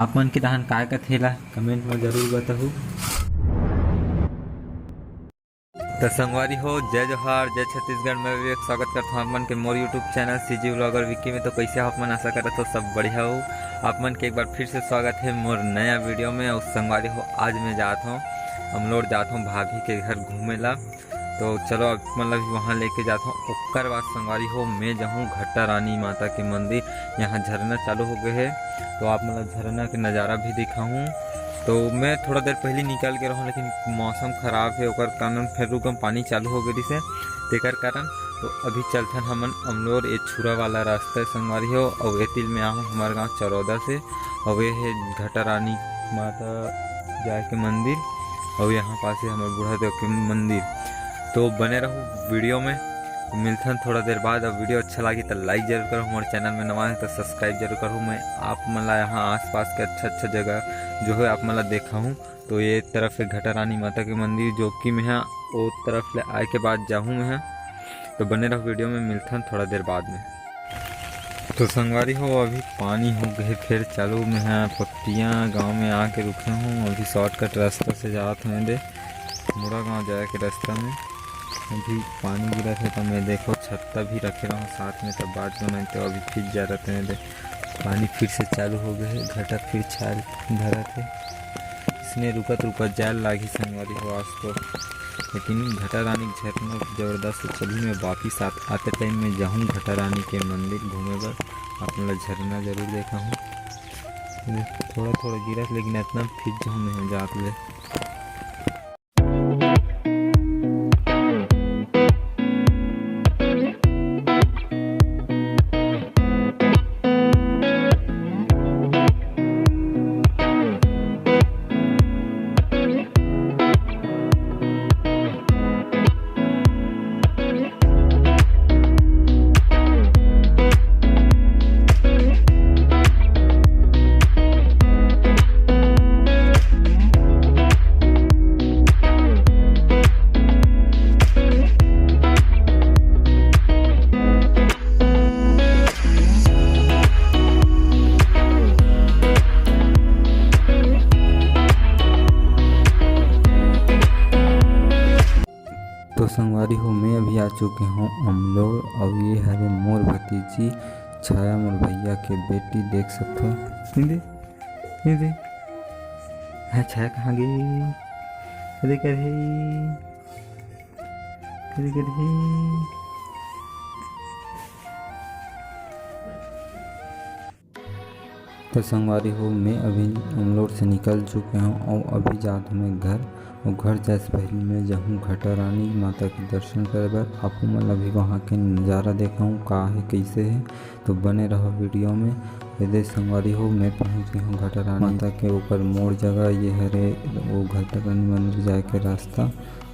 आप मन के दहन काय कथेला कमेंट में जरूर बताओ। तो संगवारी हो, जय जोहार, जय छत्तीसगढ़ में भी एक स्वागत करता हूँ आप मन के मोर YouTube channel CG vlogger Vicky में। तो कैसे आप मन आशा करते हो सब बढ़िया हो। आप मन के एक बार फिर से स्वागत है मोर नया वीडियो में। उस संगवारी हो, आज मैं जाता हूँ अमलोड़ जाता हूँ भाभी के घर घूमे ला। तो चलो अब मतलब वहाँ लेके जाता हूँ। ओकर बाद संगवारी हो मैं जाऊँ घट्टा रानी माता के मंदिर। यहाँ झरना चालू हो गए है, तो आप मतलब झरना के नज़ारा भी दिखाऊँ। तो मैं थोड़ा देर पहले निकल के रहूँ, लेकिन मौसम ख़राब है ओकर कारण फिर रुकम पानी चालू हो गई से तेकर कारण। तो अभी चलथन हमन अमलोड़ ये छुरा वाला रास्ता संगवारी हो। और एतिल में आहूँ हमारे गाँव चरौदा से। और ये है घट्टा रानी माता जाए के मंदिर, और यहाँ पास है हमारे बूढ़ा देव के मंदिर। तो बने रहो वीडियो में, मिलते हैं थोड़ा देर बाद। अब वीडियो अच्छा लगी तो लाइक जरूर करो, हमारे चैनल में नवा है तो सब्सक्राइब जरूर करो। मैं आप मतलब यहाँ आसपास के अच्छा जगह जो है आप मतलब देखा हूँ। तो ये तरफ है घट्टा रानी माता के मंदिर, जो कि मैं यहाँ वो तरफ ले आए के बाद जाऊँ मैं। तो बने रहो वीडियो में, मिलते हैं थोड़ा देर बाद में। तो संगवारी हो, अभी पानी हो गए फिर चालू में है। पत्तियाँ गाँव में आके रुके हूँ। अभी शॉर्टकट रास्ता से जाते हैं दे मुरा गाँव जाए के रास्ता में। अभी पानी गिरा थे तो मैं देखो छत्ता भी रखे रहा हूँ साथ में, तब बात बनाए। तो अभी फिर जा रहे थे पानी फिर से चालू हो गए। घटा फिर छाल धरा थे, इसने रुकत जाल लागी संगवारी हो आज तो। लेकिन घट्टा रानी झरना ज़बरदस्त चली। मैं वापिस आते टाइम में जाऊँ घट्टा रानी के मंदिर घूमे बर। आप मतलब झरना जरूर देखा हूँ, थोड़ा गिरा लेकिन इतना फिर जाऊँ मैं जात ले। तो संगवारी हो, मैं अभी आ चुके हूँ अमलोड़। और ये है मोर भतीजी छाया, मोर भैया के बेटी, देख सकते हो। दे है छाया कहाँ गई? कदे तो संगवारी हो, मैं अभी अमलोड़ से निकल चुके हूँ और अभी जाता हूँ मैं घर। और घर जाए से पहले मैं जाऊँ घट्टा रानी माता के दर्शन करे बर। आपको मतलब अभी वहाँ के नज़ारा देखा हूँ का है कैसे है। तो बने रहो वीडियो में। यदि संगवारी हो, मैं पहुँच गया हूँ घट्टा रानी माता के ऊपर मोड़ जगह। ये है वो घट्टा रानी मंदिर जाए के रास्ता,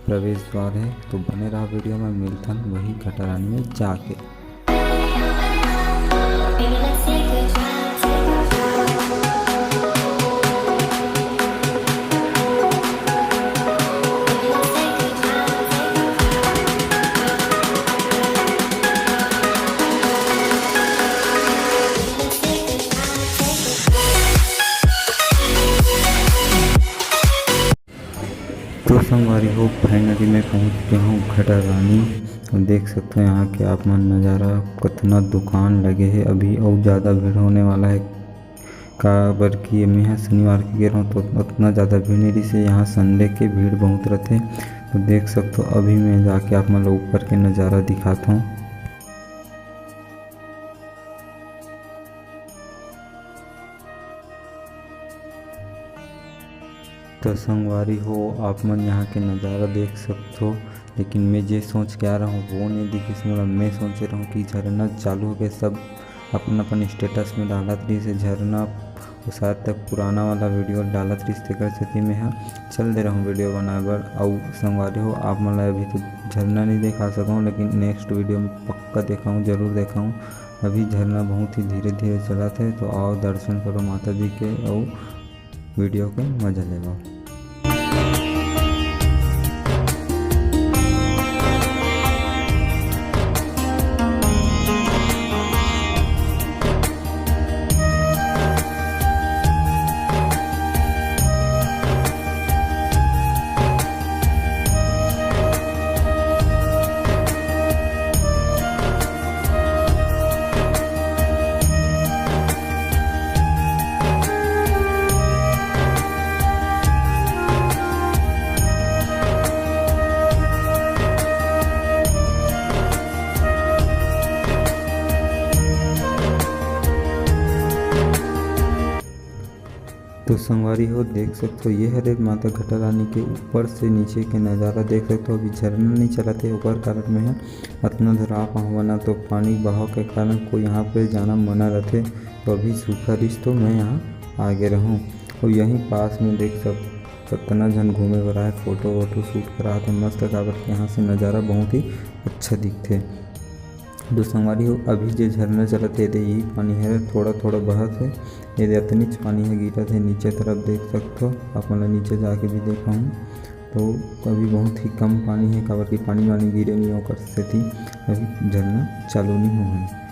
प्रवेश द्वार है। तो बने रहो वीडियो में, मिलता हूँ वही घट्टा रानी में जाके। तो संगवारी हो, फाइनली मैं पहुंच गया हूँ घट्टा रानी। और देख सकते हो यहाँ के आप मन नज़ारा, कितना दुकान लगे हैं। अभी और ज़्यादा भीड़ होने वाला है काबर कि मैं यहाँ शनिवार के गिर रहा हूँ, तो उतना ज़्यादा भीड़ नहीं रही से। यहाँ संडे के भीड़ बहुत रहते। तो देख सकते हो, अभी मैं जाके आप मतलब ऊपर के नज़ारा दिखाता हूँ। तो संगवारी हो, आप मन यहाँ के नज़ारा देख सकते हो। लेकिन मैं जे सोच के आ रहा हूँ वो नहीं दिखी। मतलब मैं सोच रहा हूँ कि झरना चालू हो गए, सब अपन स्टेटस में डालत रही से झरना। वो शायद तक पुराना वाला वीडियो डालत रही से कर सकती मैं यहाँ चल दे रहा हूँ वीडियो बनाए बर। और संगवारी हो, आप मतलब अभी तो झरना नहीं दिखा सकूँ, लेकिन नेक्स्ट वीडियो में पक्का दिखाऊँ, ज़रूर दिखाऊँ। अभी झरना बहुत ही धीरे धीरे चला थे। तो आओ दर्शन करो माता जी के और वीडियो के मजा लेगा। तो संगवारी हो देख सकते हो ये हरे माता घटा रानी के ऊपर से नीचे के नज़ारा देख सकते हो। अभी झरना नहीं चला थे ओकर कारण में इतना धरा पाना तो पानी बहाव के कारण को यहाँ पे जाना मना रहते। तो अभी सूखा रिश्त तो मैं यहाँ आगे रहूँ और यहीं पास में देख सकते कितना जन घूमे बर आए फ़ोटो वोटो शूट करा थे मस्त काबर यहाँ से नज़ारा बहुत ही अच्छा दिखते। तो संगवारी हो अभी जो झरना चलत है यही पानी है थोड़ा थोड़ा बहत है ये इतनी पानी है गिरत है नीचे तरफ देख सकते हो। अपन नीचे जाके भी देखा हूँ तो अभी बहुत ही कम पानी है काबर की पानी वानी गिरे नहीं होकर से थी अभी झरना चालू नहीं हुआ।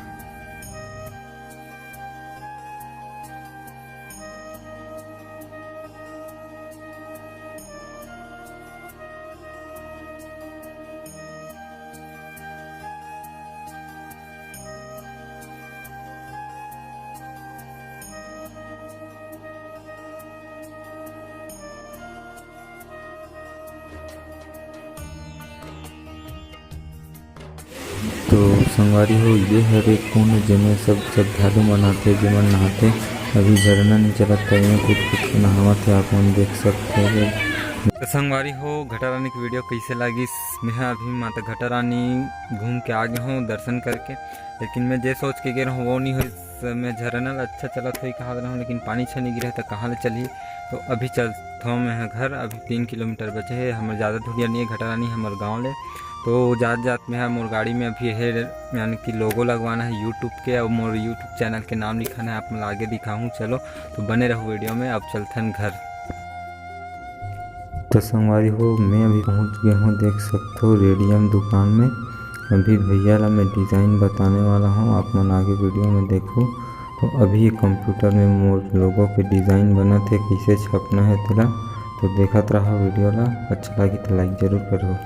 तो संगवारी हो ये हर एक कुंड जिनमें सब श्रद्धालु मनाते जिमन नहाते। अभी झरना नहीं चलता है कुछ नहावत है आप देख सकते हैं। तो संगवारी हो घटा रानी की वीडियो कैसे लगी। मैं अभी माता घटा रानी घूम के आ गया हूँ दर्शन करके, लेकिन मैं जे सोच के गया हूँ वो नहीं हुई। मैं झरना अच्छा चला था कहा रहा हूँ लेकिन पानी अच्छा नहीं गिरा तो कहाँ ले चलिए। तो अभी चलता हूँ मैं घर। अभी 3 किलोमीटर बचे है हमारे ज़्यादा दूरिया नहीं है घटा रानी हमारे गाँव ले। तो जात में है मोर गाड़ी में अभी है यानी कि लोगो लगवाना है यूट्यूब के और मोर यूट्यूब चैनल के नाम लिखाना है। आप मैं आगे दिखाऊँ चलो तो बने रहो वीडियो में। अब चलते हैं घर। तो संगवारी हो मैं अभी पहुंच गया हूँ देख सकते हो रेडियम दुकान में। अभी भैया ला मैं डिज़ाइन बताने वाला हूँ आप मन आगे वीडियो में देखो। तो अभी कंप्यूटर में मोर लोगों के डिज़ाइन बना थे कैसे छपना है तेला तो देखत रहा वीडियो ला। अच्छा लगी तो लाइक ज़रूर करो।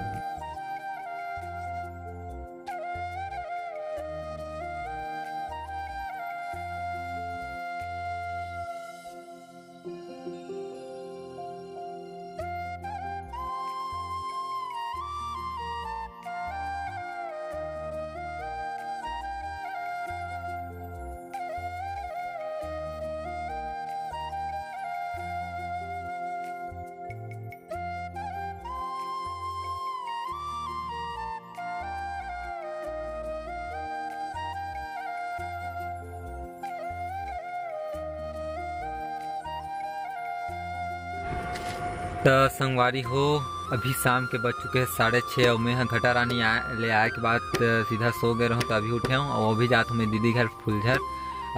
तो संगवारी हो अभी शाम के बज चुके हैं 6:30 और मैं घटा रानी ले आए के बाद सीधा सो गए रहूँ। तो अभी उठे हूँ और अभी जाता हूँ मैं दीदी घर फुलझर।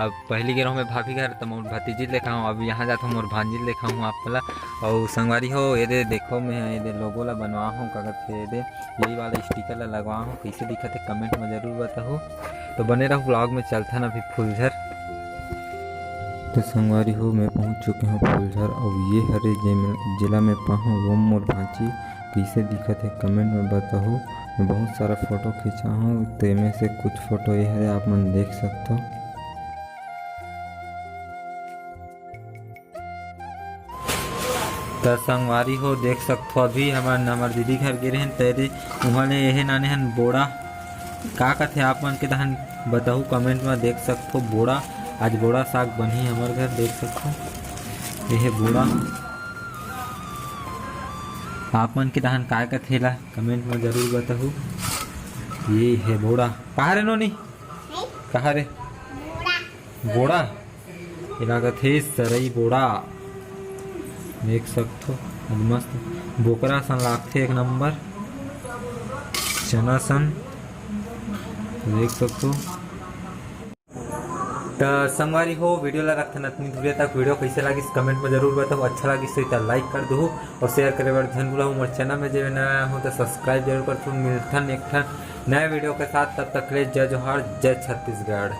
अब पहली गए रहूँ मैं भाभी घर तो मैं भतीजी देखा हूँ। अब यहाँ जाता हूँ मोर भांजी देखा हूँ आप वाला। और संगवारी हो ये दे देखो मैं ये दे लोगो ला बनवा हूँ कागज से ये दे यही वाला स्टिकर ला लगवा हूँ कैसे दिखा थे कमेंट में ज़रूर बताओ। तो बने रहो ब्लॉग में चलता ना अभी फुलझर। तो संगवारी हो मैं पहुंच चुके हूँ फुलझर और ये हरे जिला में पाहूँ वो मोर भांजी कैसे दिखत है कमेंट में बताओ। मैं बहुत सारा फ़ोटो खींचा हूँ तो में से कुछ फ़ोटो ये हरे आप मन देख सकते हो। तो संगवारी हो देख सकते हो अभी हमार दीदी घर गिरे हैं तेरे उन्होंने यही नाने हन बोड़ा का कथे आप मन के दहन बताओ कमेंट में देख सकते हो। बोड़ा आज बोड़ा साग बनी हमारे घर देख सकते हो। यह बोड़ा आप मन के दहन काय का थेला कमेंट में जरूर बताओ। ये है बोड़ा कहाँ रे नोनी कहाँ रे बोड़ा इलाका थे सरई बोड़ा देख सकते हो। मस्त बोकरा सन लागते एक नंबर चना सन देख सकते हो। तो संगवारी हो वीडियो ला रखते इतनी दूर तक वीडियो कैसे लगी कमेंट में जरूर बताओ। अच्छा लगी तो लाइक कर दो और शेयर करे बार धन बुलाओ। मोर चैनल में जो नया हो तो सब्सक्राइब जरूर कर दो। मिलथन एक नए वीडियो के साथ तब तक ले जय जोहार जय छत्तीसगढ़।